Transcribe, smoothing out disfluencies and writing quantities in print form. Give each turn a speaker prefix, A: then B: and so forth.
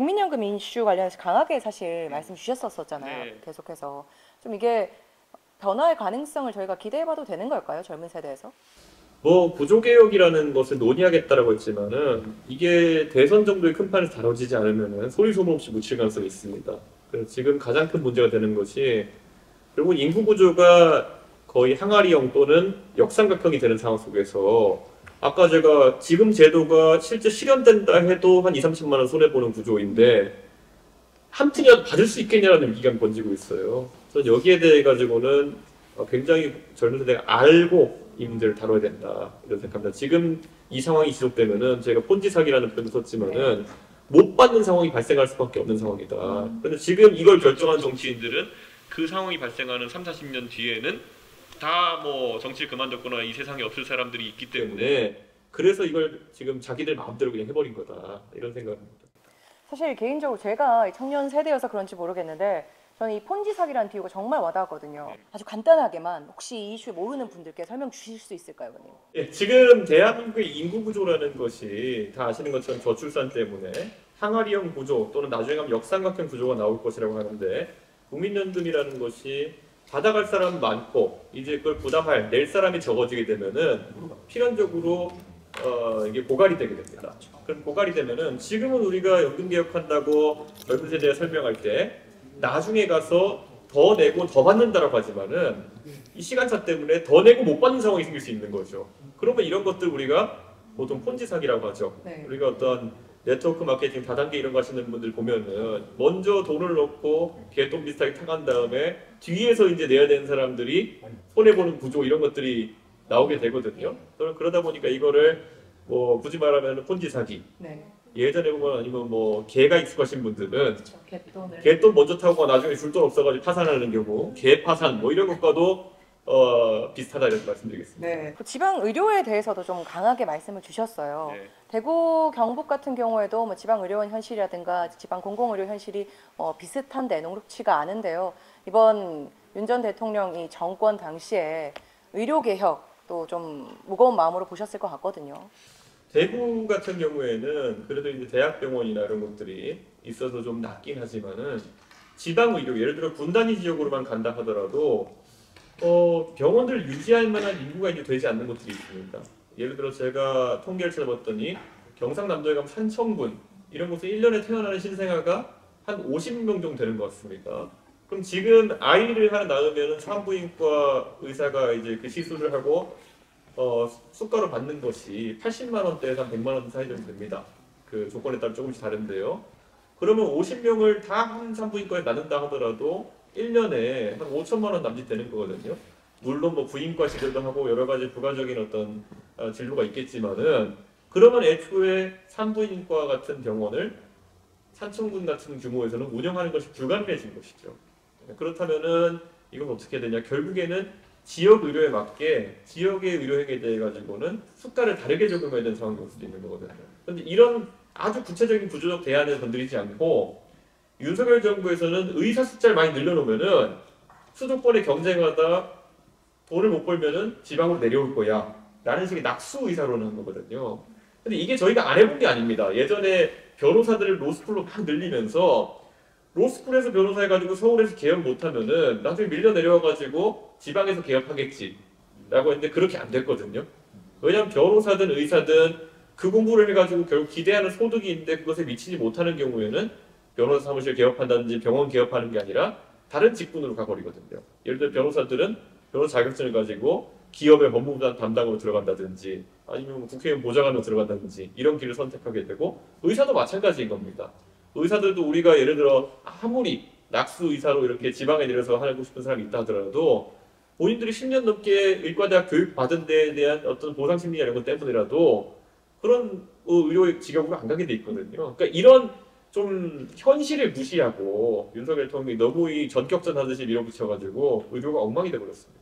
A: 국민연금 이슈 관련해서 강하게 사실 말씀 주셨었잖아요.
B: 네.
A: 계속해서 좀 이게 변화의 가능성을 저희가 기대해봐도 되는 걸까요? 젊은 세대에서?
B: 뭐 구조개혁이라는 것을 논의하겠다라고 했지만은 이게 대선 정도의 큰 판에서 다뤄지지 않으면은 소리 소문 없이 묻힐 가능성이 있습니다. 그래서 지금 가장 큰 문제가 되는 것이 결국 인구 구조가 거의 항아리형 또는 역삼각형이 되는 상황 속에서 아까 제가 지금 제도가 실제 실현된다 해도 한 2, 30만 원 손해보는 구조인데 한 푼이라도 받을 수 있겠냐라는 위기감이 번지고 있어요. 그래서 여기에 대해 가지고는 굉장히 젊은 세대가 알고 이 문제를 다뤄야 된다 이런 생각합니다. 지금 이 상황이 지속되면은 제가 폰지 사기라는 표현을 썼지만은 못 받는 상황이 발생할 수밖에 없는 상황이다. 그런데 지금 이걸 결정한 정치인들은 그 상황이 발생하는 3, 40년 뒤에는 다 뭐 정치를 그만뒀거나 이 세상에 없을 사람들이 있기 때문에 그래서 이걸 지금 자기들 마음대로 그냥 해버린 거다 이런 생각입니다.
A: 사실 개인적으로 제가 청년 세대여서 그런지 모르겠는데 저는 이 폰지 사기라는 비유가 정말 와닿았거든요. 아주 간단하게만 혹시 이 이슈 모르는 분들께 설명 주실 수 있을까요, 의원님?
B: 예, 지금 대한민국의 인구 구조라는 것이 다 아시는 것처럼 저출산 때문에 항아리형 구조 또는 나중에 가면 역삼각형 구조가 나올 것이라고 하는데 국민연금이라는 것이 받아갈 사람 많고 이제 그걸 부담할 낼 사람이 적어지게 되면은 필연적으로 이게 고갈이 되게 됩니다. 그럼 고갈이 되면은 지금은 우리가 연금 개혁한다고 젊은 세대에 설명할 때 나중에 가서 더 내고 더 받는다라고 하지만은 이 시간차 때문에 더 내고 못 받는 상황이 생길 수 있는 거죠. 그러면 이런 것들 우리가 보통 폰지 사기라고 하죠.
A: 네.
B: 우리가 어떤 네트워크 마케팅 다단계 이런 거 하시는 분들 보면은 먼저 돈을 넣고 개돈 비슷하게 타간 다음에 뒤에서 이제 내야 되는 사람들이 손해보는 구조 이런 것들이 나오게 되거든요. 그러다 보니까 이거를 뭐 굳이 말하면 폰지 사기.
A: 네.
B: 예전에 보면 아니면 뭐 개가 익숙하신 분들은
A: 그렇죠. 갯돈을.
B: 개돈 먼저 타고 나중에 줄 돈 없어가지고 파산하는 경우 개 파산 뭐 이런 것과도 비슷하다 이렇게 말씀드리겠습니다.
A: 네. 그 지방 의료에 대해서도 좀 강하게 말씀을 주셨어요.
B: 네.
A: 대구, 경북 같은 경우에도 뭐 지방 의료원 현실이라든가 지방 공공의료 현실이 비슷한데 녹록치가 않은데요. 이번 윤 전 대통령이 정권 당시에 의료 개혁도 좀 무거운 마음으로 보셨을 것 같거든요.
B: 대구 같은 경우에는 그래도 이제 대학병원이나 이런 것들이 있어서 좀 낫긴 하지만은 지방 의료 예를 들어 군단위 지역으로만 간다 하더라도 병원들을 유지할 만한 인구가 이제 되지 않는 곳들이 있습니다. 예를 들어 제가 통계를 찾아봤더니 경상남도에 가면 산청군 이런 곳에 1년에 태어나는 신생아가 한 50명 정도 되는 것 같습니다. 그럼 지금 아이를 하나 낳으면 산부인과 의사가 이제 그 시술을 하고 수가로 받는 것이 80만 원대에서 한 100만 원 사이 정도 됩니다. 그 조건에 따라 조금씩 다른데요. 그러면 50명을 다 한 산부인과에 낳는다 하더라도 1년에 한 5천만 원 남짓 되는 거거든요. 물론 뭐 부인과 진료도 하고 여러 가지 부가적인 어떤 진로가 있겠지만은 그러면 애초에 산부인과 같은 병원을 산청군 같은 규모에서는 운영하는 것이 불가능해진 것이죠. 그렇다면은 이건 어떻게 되냐? 결국에는 지역 의료에 맞게 지역의 의료행위에 대해 가지고는 수가를 다르게 적용해야 되는 상황이 올 수도 있는 거거든요. 그런데 이런 아주 구체적인 구조적 대안을 건드리지 않고 윤석열 정부에서는 의사 숫자를 많이 늘려놓으면은 수도권에 경쟁하다 돈을 못 벌면은 지방으로 내려올 거야 라는 식의 낙수 의사론을 한 거거든요. 근데 이게 저희가 안 해본 게 아닙니다. 예전에 변호사들을 로스쿨로 막 늘리면서 로스쿨에서 변호사 해가지고 서울에서 개업 못하면은 나중에 밀려 내려와가지고 지방에서 개업하겠지 라고 했는데 그렇게 안 됐거든요. 왜냐하면 변호사든 의사든 그 공부를 해가지고 결국 기대하는 소득이 있는데 그것에 미치지 못하는 경우에는 변호사 사무실 개업한다든지 병원 개업하는 게 아니라 다른 직군으로 가버리거든요. 예를 들어 변호사들은 변호사 자격증을 가지고 기업의 법무부 담당으로 들어간다든지 아니면 국회의원 보좌관으로 들어간다든지 이런 길을 선택하게 되고 의사도 마찬가지인 겁니다. 의사들도 우리가 예를 들어 아무리 낙수 의사로 이렇게 지방에 내려서 하고 싶은 사람이 있다 하더라도 본인들이 10년 넘게 의과대학 교육 받은 데에 대한 어떤 보상 심리나 이런 것 때문이라도 그런 의료 직업으로 안 가게 돼 있거든요. 그러니까 이런 좀 현실을 무시하고 윤석열 대통령이 너무 이 전격전 하듯이 밀어붙여가지고 의료가 엉망이 돼버렸습니다.